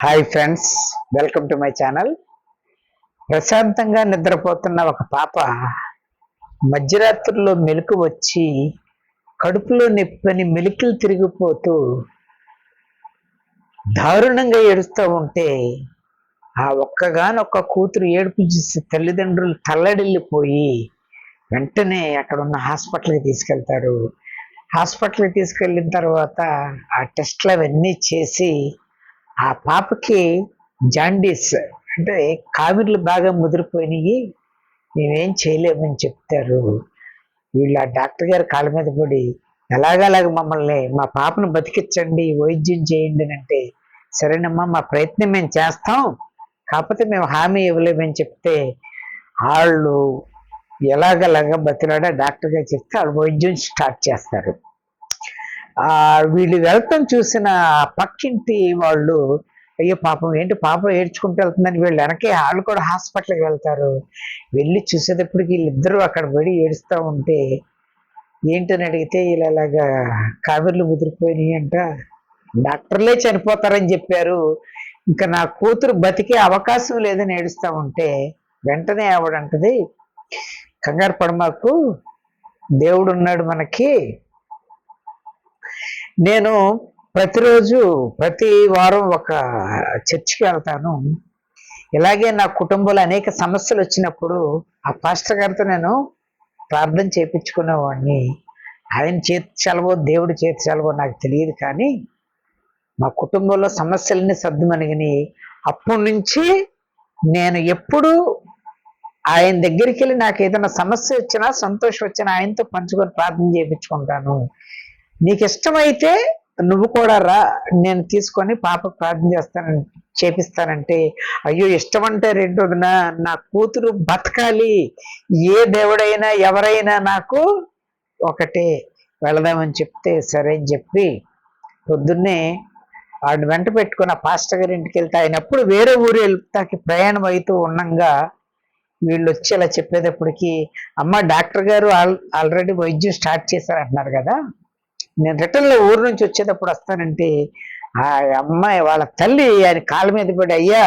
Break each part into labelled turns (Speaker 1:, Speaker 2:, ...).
Speaker 1: Hi friends, welcome to my channel. ప్రశాంతంగా నిద్రపోతున్న ఒక పాప మధ్యరాత్రిలో మెలకు వచ్చి కడుపులో నొప్పని మెలికలు తిరిగిపోతూ దారుణంగా ఏడుస్తూ ఉంటే ఆ ఒక్కగానొక్క కూతురు ఏడుపు చూసి తల్లిదండ్రులు తల్లడిల్లిపోయి వెంటనే అక్కడ ఉన్న హాస్పిటల్కి తీసుకెళ్తారు. హాస్పిటల్కి తీసుకెళ్ళిన తర్వాత ఆ టెస్ట్లు అవన్నీ చేసి ఆ పాపకి జాండీస్ అంటే కావిర్లు బాగా ముదిరిపోయినాయి, మేమేం చేయలేమని చెప్తారు. వీళ్ళు ఆ డాక్టర్ గారు కాళ్ళ మీద పడి ఎలాగలాగ మమ్మల్ని మా పాపను బతికించండి, వైద్యం చేయండి అని అంటే, సరేనమ్మా మా ప్రయత్నం మేము చేస్తాం, కాకపోతే మేము హామీ ఇవ్వలేమని చెప్తే వాళ్ళు ఎలాగలాగా బతిలాడా డాక్టర్ గారు చెప్తే వాళ్ళు వైద్యం స్టార్ట్ చేస్తారు. వీళ్ళు వెళ్తాం చూసిన పక్కింటి వాళ్ళు, అయ్యో పాపం ఏంటి పాపం ఏడ్చుకుంటూ వెళ్తుందని వీళ్ళు వెనకే వాళ్ళు కూడా హాస్పిటల్కి వెళ్తారు. వెళ్ళి చూసేటప్పటికి వీళ్ళిద్దరూ అక్కడ పడి ఏడుస్తూ ఉంటే ఏంటని అడిగితే ఇలాగా కావిర్లు ముదిరిపోయినాయి అంట, డాక్టర్లే చనిపోతారని చెప్పారు, ఇంకా నా కూతురు బతికే అవకాశం లేదని ఏడుస్తూ ఉంటే వెంటనే ఆవిడంటది, కంగారు పడమాకు, దేవుడు ఉన్నాడు మనకి. నేను ప్రతిరోజు ప్రతి వారం ఒక చర్చికి వెళ్తాను. ఇలాగే నా కుటుంబంలో అనేక సమస్యలు వచ్చినప్పుడు ఆ పాస్టర్ గారితో నేను ప్రార్థన చేయించుకునేవాడిని. ఆయన చేతి చలవో దేవుడి చేతి చలవో నాకు తెలియదు, కానీ మా కుటుంబంలో సమస్యలన్నీ సర్దుమణిగిని. అప్పటి నుంచి నేను ఎప్పుడు ఆయన దగ్గరికి వెళ్ళి నాకు ఏదైనా సమస్య వచ్చినా సంతోషం వచ్చినా ఆయనతో పంచుకొని ప్రార్థన చేయించుకుంటాను. నీకు ఇష్టమైతే నువ్వు కూడా రా, నేను తీసుకొని పాప ప్రార్థన చేపిస్తానంటే, అయ్యో ఇష్టం అంటే రెండోదిన నా కూతురు బతకాలి, ఏ దేవుడైనా ఎవరైనా నాకు ఒకటే, వెళదామని చెప్తే సరే అని చెప్పి పొద్దున్నే వాడిని వెంట పెట్టుకుని ఆ పాస్టర్ గారి ఇంటికి వెళ్తే ఆయన అప్పుడు వేరే ఊరు వెళ్తాకి ప్రయాణం అవుతూ ఉండంగా వీళ్ళు వచ్చి అలా చెప్పేటప్పటికి, అమ్మ డాక్టర్ గారు ఆల్రెడీ వైద్యం స్టార్ట్ చేశారంటున్నారు కదా, నేను రిటర్న్లో ఊరు నుంచి వచ్చేటప్పుడు వస్తానంటే ఆ అమ్మాయి వాళ్ళ తల్లి ఆయన కాళ్ళ మీద పడి, అయ్యా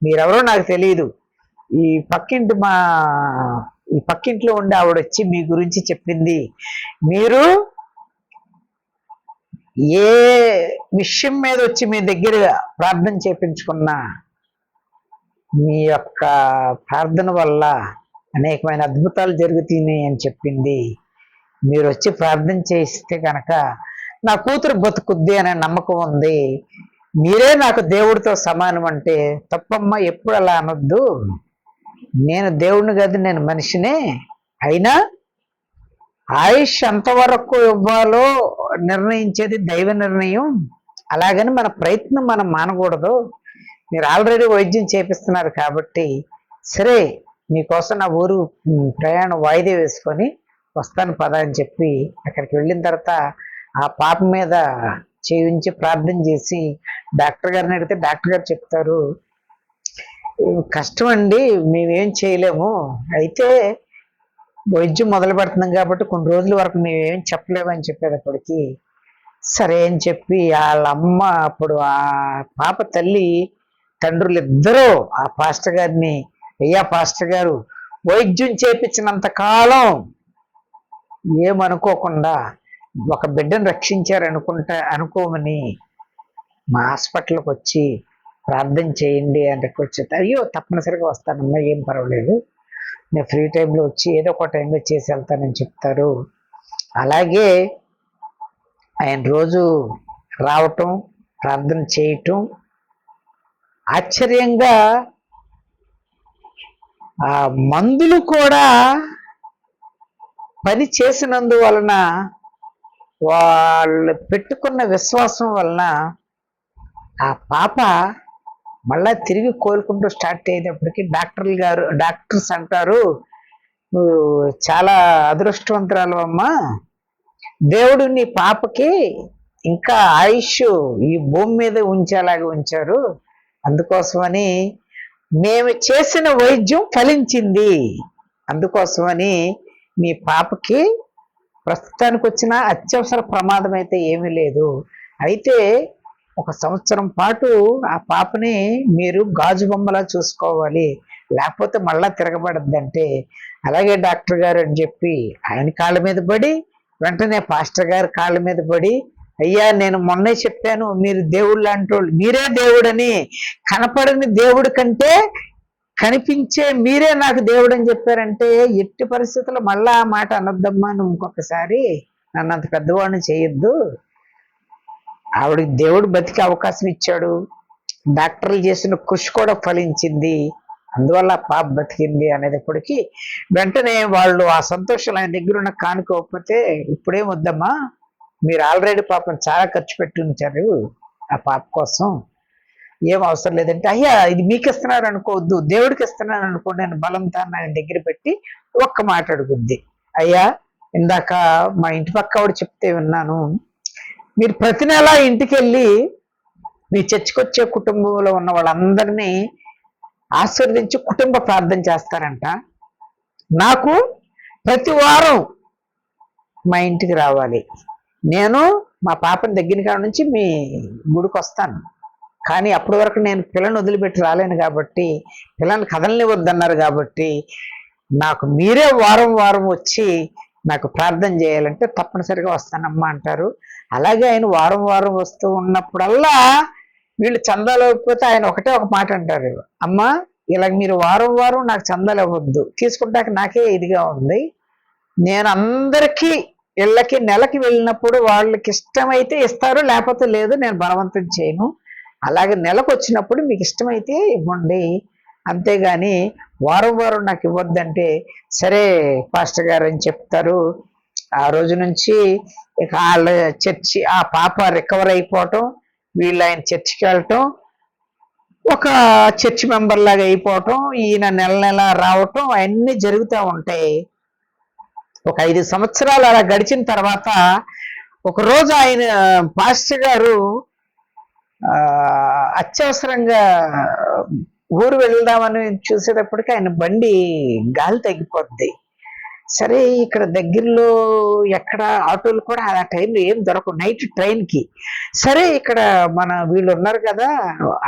Speaker 1: మీరెవరో నాకు తెలియదు, ఈ పక్కింట్లో ఉండి ఆవిడ వచ్చి మీ గురించి చెప్పింది, మీరు ఏ విషయం మీద వచ్చి మీ దగ్గర ప్రార్థన చేయించుకున్నా మీ యొక్క ప్రార్థన వల్ల అనేకమైన అద్భుతాలు జరుగుతున్నాయి అని చెప్పింది, మీరు వచ్చి ప్రార్థన చేస్తే కనుక నా కూతురు బతుకుద్ది అనే నమ్మకం ఉంది, మీరే నాకు దేవుడితో సమానం అంటే, తప్పమ్మ ఎప్పుడు అలా అనొద్దు, నేను దేవుడిని కాదు నేను మనిషినే, అయినా ఆయుష్ ఎంతవరకు ఇవ్వాలో నిర్ణయించేది దైవ నిర్ణయం, అలాగని మన ప్రయత్నం మనం మానకూడదు, మీరు ఆల్రెడీ వైద్యం చేపిస్తున్నారు కాబట్టి సరే మీకోసం నా ఊరు ప్రయాణం వాయిదా వేసుకొని వస్తాను పద అని చెప్పి అక్కడికి వెళ్ళిన తర్వాత ఆ పాప మీద చేయించి ప్రార్థన చేసి డాక్టర్ గారిని అడిగితే డాక్టర్ గారు చెప్తారు, కష్టం అండి మేమేం చేయలేము, అయితే వైద్యం మొదలు పెడుతున్నాం కాబట్టి కొన్ని రోజుల వరకు మేమేం చెప్పలేమని చెప్పేటప్పటికి సరే అని చెప్పి వాళ్ళ అమ్మ అప్పుడు ఆ పాప తల్లి తండ్రులు ఇద్దరూ ఆ పాస్టర్ గారిని, అయ్యా పాస్టర్ గారు వైద్యం చేపించినంత కాలం ఏమనుకోకుండా ఒక బిడ్డను అనుకోమని మా హాస్పిటల్కి వచ్చి ప్రార్థన చేయండి అని రిక్వెస్ట్ చేస్తారు. అయ్యో తప్పనిసరిగా వస్తానమ్మా, ఏం పర్వాలేదు, నేను ఫ్రీ టైంలో వచ్చి ఏదో ఒక టైంలో చేసి వెళ్తానని చెప్తారు. అలాగే ఆయన రోజు రావటం ప్రార్థన చేయటం, ఆశ్చర్యంగా ఆ మందులు కూడా పని చేసినందువలన వాళ్ళు పెట్టుకున్న విశ్వాసం వలన ఆ పాప మళ్ళా తిరిగి కోలుకుంటూ స్టార్ట్ అయ్యేటప్పటికి డాక్టర్స్ అంటారు, చాలా అదృష్టవంతురాలు అమ్మా, దేవుడు నీ పాపకి ఇంకా ఆయుష్ ఈ భూమి మీద ఉంచేలాగా ఉంచారు, అందుకోసమని మేము చేసిన వైద్యం ఫలించింది, అందుకోసమని మీ పాపకి ప్రస్తుతానికి వచ్చిన అత్యవసర ప్రమాదం అయితే ఏమీ లేదు, అయితే 1 సంవత్సరం పాటు ఆ పాపని మీరు గాజు బొమ్మలా చూసుకోవాలి, లేకపోతే మళ్ళా తిరగబడద్దంటే, అలాగే డాక్టర్ గారు అని చెప్పి ఆయన కాళ్ళ మీద పడి, వెంటనే పాస్టర్ గారు కాళ్ళ మీద పడి, అయ్యా నేను మొన్నే చెప్పాను మీరు దేవుళ్ళు లాంటి వాళ్ళు, మీరే దేవుడని, కనపడని దేవుడి కంటే కనిపించే మీరే నాకు దేవుడు అని చెప్పారంటే, ఎట్టి పరిస్థితుల్లో మళ్ళా ఆ మాట అనొద్దమ్మా, నువ్వు ఇంకొకసారి నన్ను అంత పెద్దవాడిని చేయొద్దు. ఆవిడకి దేవుడు బతికే అవకాశం ఇచ్చాడు, డాక్టర్లు చేసిన కృషి కూడా ఫలించింది, అందువల్ల పాప బతికింది అనేటప్పటికీ వెంటనే వాళ్ళు ఆ సంతోషాలు ఆయన దగ్గర ఉన్న కానుకోకపోతే, ఇప్పుడేం వద్దమ్మా, మీరు ఆల్రెడీ పాపం చాలా ఖర్చు పెట్టి ఉంచారు ఆ పాప కోసం, ఏం అవసరం లేదంటే, అయ్యా ఇది మీకు ఇస్తున్నారు అనుకోవద్దు, దేవుడికి ఇస్తున్నాను అనుకోండి అని బలంతో ఆయన దగ్గర పెట్టి ఒక్క మాట అడుగుద్ది. అయ్యా ఇందాక మా ఇంటి పక్క ఆవిడ చెప్తే విన్నాను, మీరు ప్రతి నెల ఇంటికి వెళ్ళి మీ చర్చికొచ్చే కుటుంబంలో ఉన్న వాళ్ళందరినీ ఆశీర్వదించి కుటుంబ ప్రార్థన చేస్తారంట. నాకు ప్రతి వారం మా ఇంటికి రావాలి, నేను మా పాపని దగ్గర కాడ నుంచి మీ గుడికి వస్తాను, కానీ అప్పటి వరకు నేను పిల్లల్ని వదిలిపెట్టి రాలేను కాబట్టి, పిల్లల్ని కదలనివ్వద్దన్నారు కాబట్టి, నాకు మీరే వారం వారం వచ్చి నాకు ప్రార్థన చేయాలంటే తప్పనిసరిగా వస్తానమ్మా అంటారు. అలాగే ఆయన వారం వారం వస్తూ ఉన్నప్పుడల్లా వీళ్ళు చందాలు ఇవ్వకపోతే ఆయన ఒకటే ఒక మాట అంటారు, అమ్మా ఇలా మీరు వారం వారం నాకు చందాలు ఇవ్వద్దు, తీసుకుంటాక నాకే ఇదిగా ఉంది, నేను అందరికీ ఇళ్ళకి నెలకి వెళ్ళినప్పుడు వాళ్ళకి ఇష్టమైతే ఇస్తారు, లేకపోతే లేదు, నేను బలవంతం చేయను, అలాగే నెలకు వచ్చినప్పుడు మీకు ఇష్టమైతే ఇవ్వండి, అంతేగాని వారం వారం నాకు ఇవ్వద్దంటే, సరే పాస్టర్ గారు అని చెప్తారు. ఆ రోజు నుంచి ఇక వాళ్ళ చర్చి, ఆ పాప రికవర్ అయిపోవటం, వీళ్ళు ఆయన చర్చికి వెళ్ళటం, ఒక చర్చ్ మెంబర్ లాగా అయిపోవటం, ఈయన నెల నెల రావటం, అవన్నీ జరుగుతూ ఉంటాయి. ఒక 5 సంవత్సరాలు అలా గడిచిన తర్వాత ఒకరోజు ఆయన పాస్టర్ గారు అత్యవసరంగా ఊరు వెళ్దామని చూసేటప్పటికి ఆయన బండి గాలి తగ్గిపోద్ది. సరే ఇక్కడ దగ్గరలో ఎక్కడ ఆటోలు కూడా ఆ టైంలో ఏం దొరకవు, నైట్ ట్రైన్కి. సరే ఇక్కడ మన వీళ్ళు ఉన్నారు కదా,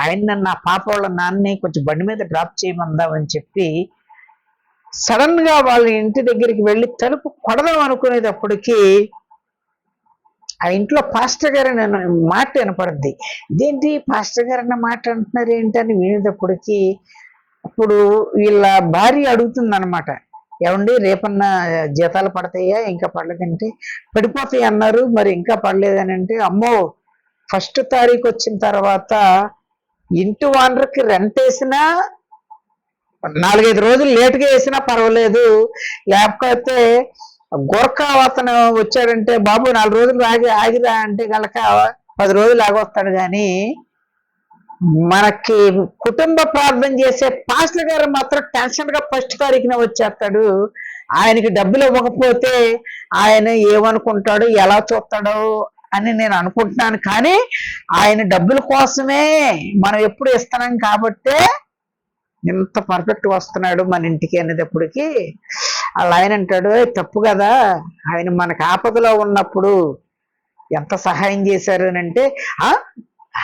Speaker 1: ఆయన నా పాప వాళ్ళ నాన్నని కొంచెం బండి మీద డ్రాప్ చేయమందామని చెప్పి సడన్ గా వాళ్ళ ఇంటి దగ్గరికి వెళ్ళి తలుపు కొడదాం అనుకునేటప్పటికి ఆ ఇంట్లో పాస్టర్ గారు అన్న మాట వినపడుద్ది. ఇదేంటి పాస్టర్ గారు అన్న మాట అంటున్నారు ఏంటి అని వినేటప్పటికి అప్పుడు వీళ్ళ భార్య అడుగుతుంది అనమాట, ఏమండి రేపన్నా జీతాలు పడతాయా, ఇంకా పడలేదంటే, పడిపోతాయి అన్నారు, మరి ఇంకా పడలేదని అంటే, అమ్మో 1వ తారీఖు వచ్చిన తర్వాత ఇంటి ఓనర్కి రెంట్ వేసినా 4-5 రోజులు లేటుగా వేసినా పర్వాలేదు, లేకపోతే గోర్ఖా అతను వచ్చాడంటే బాబు 4 రోజులు ఆగిరా అంటే కనుక 10 రోజులు ఆగొస్తాడు, కానీ మనకి కుటుంబ ప్రార్థన చేసే పాస్టర్ గారు మాత్రం టెన్షన్ గా 1వ తారీఖున వచ్చేస్తాడు. ఆయనకి డబ్బులు ఇవ్వకపోతే ఆయన ఏమనుకుంటాడు, ఎలా చూస్తాడో అని నేను అనుకుంటున్నాను, కానీ ఆయన డబ్బుల కోసమే మనం ఎప్పుడు ఇస్తున్నాం కాబట్టే ఎంత పర్ఫెక్ట్ వస్తున్నాడు మన ఇంటికి అనేటప్పటికి అలా ఆయన అంటాడు, తప్పు కదా, ఆయన మనకు ఆపదలో ఉన్నప్పుడు ఎంత సహాయం చేశారు అని అంటే,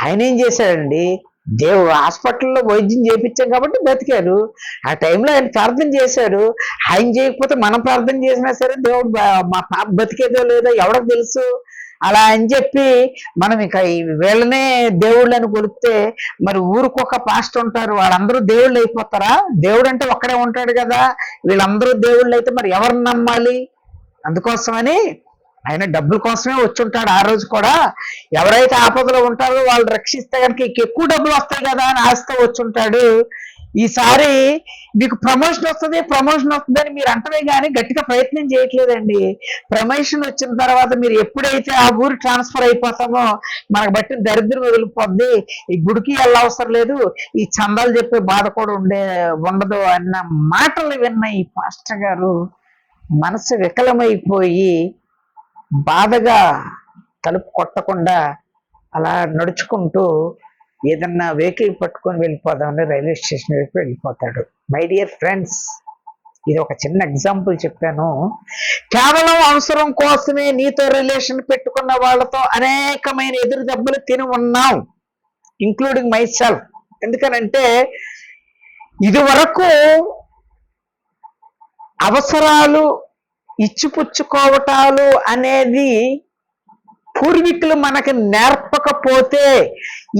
Speaker 1: ఆయన ఏం చేశాడండి, దేవుడు హాస్పిటల్లో వైద్యం చేయించాం కాబట్టి బతికారు, ఆ టైంలో ఆయన ప్రార్థన చేశాడు, ఆయన చేయకపోతే మనం ప్రార్థన చేసినా సరే దేవుడు మా పాప బతికేదో లేదో ఎవరికి తెలుసు, అలా అని చెప్పి మనం ఇక వీళ్ళనే దేవుళ్ళని కొలిస్తే మరి ఊరికొక పాస్ట్ ఉంటారు, వాళ్ళందరూ దేవుళ్ళు అయిపోతారా? దేవుడు అంటే ఒక్కడే ఉంటాడు కదా, వీళ్ళందరూ దేవుళ్ళు అయితే మరి ఎవరిని నమ్మాలి? అందుకోసమని ఆయన డబ్బుల కోసమే వచ్చుంటాడు. ఆ రోజు కూడా ఎవరైతే ఆపదలో ఉంటారో వాళ్ళు రక్షిస్తే కనుక ఎక్కువ డబ్బులు వస్తాయి కదా అని ఆశతో వచ్చుంటాడు. ఈసారి మీకు ప్రమోషన్ వస్తుందని మీరు అంటమే కానీ గట్టిగా ప్రయత్నం చేయట్లేదండి. ప్రమోషన్ వచ్చిన తర్వాత మీరు ఎప్పుడైతే ఆ ఊరు ట్రాన్స్ఫర్ అయిపోతామో మనకు బట్టి దరిద్రం వదిలిపోద్ది, ఈ గుడికి వెళ్ళవసరం లేదు, ఈ చందాలు చెప్పే బాధ కూడా ఉండదు అన్న మాటలు విన్న ఈ పాస్టర్ గారు మనసు వికలమైపోయి బాధగా తలుపు కొట్టకుండా అలా నడుచుకుంటూ ఏదన్నా వెహికల్ పట్టుకొని వెళ్ళిపోదామని రైల్వే స్టేషన్ వైపు వెళ్ళిపోతాడు. మై డియర్ ఫ్రెండ్స్, ఇది ఒక చిన్న ఎగ్జాంపుల్ చెప్పాను. కేవలం అవసరం కోసమే నీతో రిలేషన్ పెట్టుకున్న వాళ్ళతో అనేకమైన ఎదురు దెబ్బలు తిని ఉన్నాం. Including my self. ఎందుకనంటే ఇది వరకు అవసరాలు ఇచ్చిపుచ్చుకోవటాలు అనేది పూర్వీకులు మనకి నేర్పకపోతే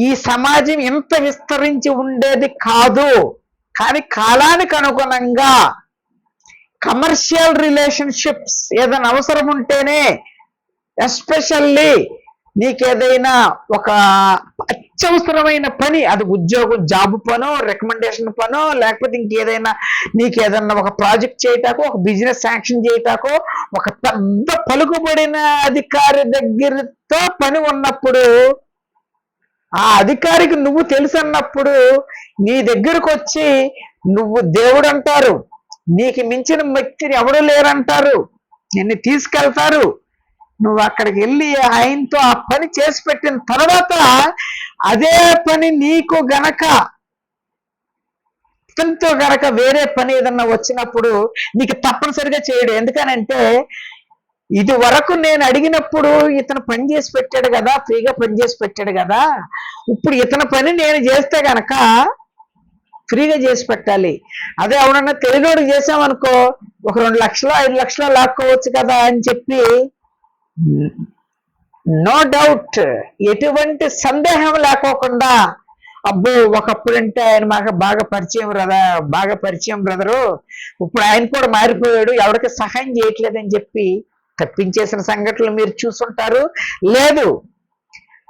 Speaker 1: ఈ సమాజం ఇంత విస్తరించి ఉండేది కాదు. కానీ కాలానికి అనుగుణంగా కమర్షియల్ రిలేషన్షిప్స్ ఏదైనా అవసరం ఉంటేనే, ఎస్పెషల్లీ నీకేదైనా ఒక అత్యవసరమైన పని, అది ఉద్యోగం జాబ్ పనో, రికమెండేషన్ పనో, లేకపోతే ఇంకేదైనా నీకేదన్నా ఒక ప్రాజెక్ట్ చేయటాకో, ఒక బిజినెస్ శాంక్షన్ చేయటాకో, ఒక పెద్ద పలుకుబడిన అధికారి దగ్గరతో పని ఉన్నప్పుడు, ఆ అధికారికి నువ్వు తెలుసు అన్నప్పుడు నీ దగ్గరకు వచ్చి నువ్వు దేవుడు అంటారు, నీకు మించిన వ్యక్తిని ఎవరు లేరంటారు, నిన్ను తీసుకెళ్తారు. నువ్వు అక్కడికి వెళ్ళి ఆయనతో ఆ పని చేసి పెట్టిన తర్వాత అదే పని నీకు గనక ఇతనితో గనక వేరే పని ఏదన్నా వచ్చినప్పుడు నీకు తప్పనిసరిగా చేయడు. ఎందుకనంటే ఇది వరకు నేను అడిగినప్పుడు ఇతను పని చేసి పెట్టాడు కదా, ఫ్రీగా పని చేసి పెట్టాడు కదా, ఇప్పుడు ఇతని పని నేను చేస్తే గనక ఫ్రీగా చేసి పెట్టాలి. అదే ఎవరన్నా తెలుగుడు చేసామనుకో ఒక 2 లక్షలు 5 లక్షలు లాక్కోవచ్చు కదా అని చెప్పి, నో డౌట్, ఎటువంటి సందేహం లేకోకుండా, అబ్బో ఒకప్పుడంటే ఆయన మాకు బాగా పరిచయం బ్రదరు, ఇప్పుడు ఆయన కూడా మారిపోయాడు, ఎవరికి సహాయం చేయట్లేదని చెప్పి తప్పించేసిన సంఘటనలు మీరు చూసుంటారు. లేదు,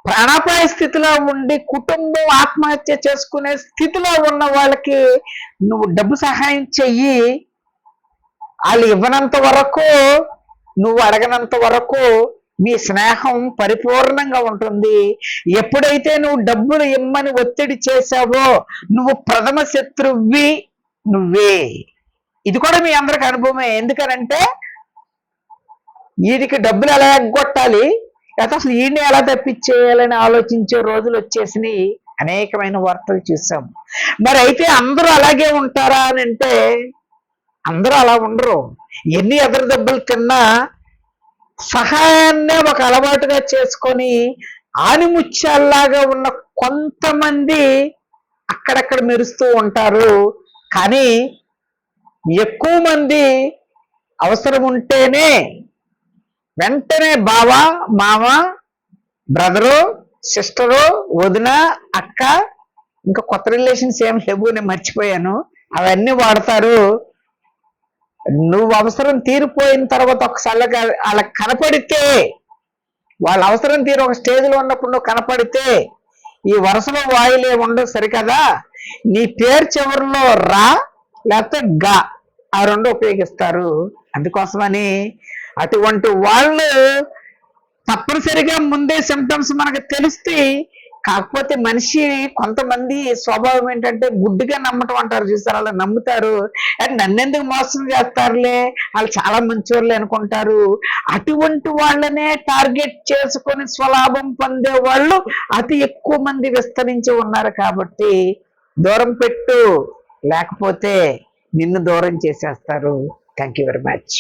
Speaker 1: ప్రాణాపాయ స్థితిలో ఉండి కుటుంబం ఆత్మహత్య చేసుకునే స్థితిలో ఉన్న వాళ్ళకి నువ్వు డబ్బు సహాయం చెయ్యి. వాళ్ళు ఇవ్వనంత వరకు, నువ్వు అడగనంత వరకు మీ స్నేహం పరిపూర్ణంగా ఉంటుంది. ఎప్పుడైతే నువ్వు డబ్బులు ఇమ్మని ఒత్తిడి చేశావో నువ్వు ప్రథమ శత్రువి నువ్వే. ఇది కూడా మీ అందరికి అనుభవమే. ఎందుకనంటే వీడికి డబ్బులు ఎలా ఎగ్గొట్టాలి, లేకపోతే అసలు వీడిని ఎలా తప్పించేయాలని ఆలోచించే రోజులు వచ్చేసినాయి. అనేకమైన వార్తలు చూసాం. మరి అయితే అందరూ అలాగే ఉంటారా అని అంటే అందరూ అలా ఉండరు. ఎన్ని ఎదురు దెబ్బలు తిన్నా సహాయాన్నే ఒక అలవాటుగా చేసుకొని ఆనిముత్యాల్లాగా ఉన్న కొంతమంది అక్కడక్కడ మెరుస్తూ ఉంటారు. కానీ ఎక్కువ మంది అవసరం ఉంటేనే వెంటనే బావ, మామ, బ్రదరు, సిస్టరు, వదిన, అక్క, ఇంకా కొత్త రిలేషన్స్ ఏం లేవు, నేను మర్చిపోయాను, అవన్నీ వాడతారు. నువ్వు అవసరం తీరిపోయిన తర్వాత ఒకసారి వాళ్ళకి కనపడితే, వాళ్ళ అవసరం తీరి ఒక స్టేజ్లో ఉన్నప్పుడు నువ్వు కనపడితే ఈ వరుసలో వాయులే ఉండవు సరికదా, నీ పేరు చివరిలో రా లేకపోతే గా, ఆ 2 ఉపయోగిస్తారు. అందుకోసమని అటువంటి వాళ్ళు తప్పనిసరిగా ముందే సిమ్టమ్స్ మనకు తెలుస్తాయి. కాకపోతే మనిషి కొంతమంది స్వభావం ఏంటంటే గుడ్డిగా నమ్మటం అంటారు చూస్తారు, అలా నమ్ముతారు. నన్నెందుకు మోసం చేస్తారులే, వాళ్ళు చాలా మంచివాళ్ళే అనుకుంటారు. అటువంటి వాళ్ళనే టార్గెట్ చేసుకొని స్వలాభం పొందే వాళ్ళు అతి ఎక్కువ మంది విస్తరించి ఉన్నారు. కాబట్టి దూరం పెట్టు, లేకపోతే నిన్ను దూరం చేసేస్తారు. Thank you very much.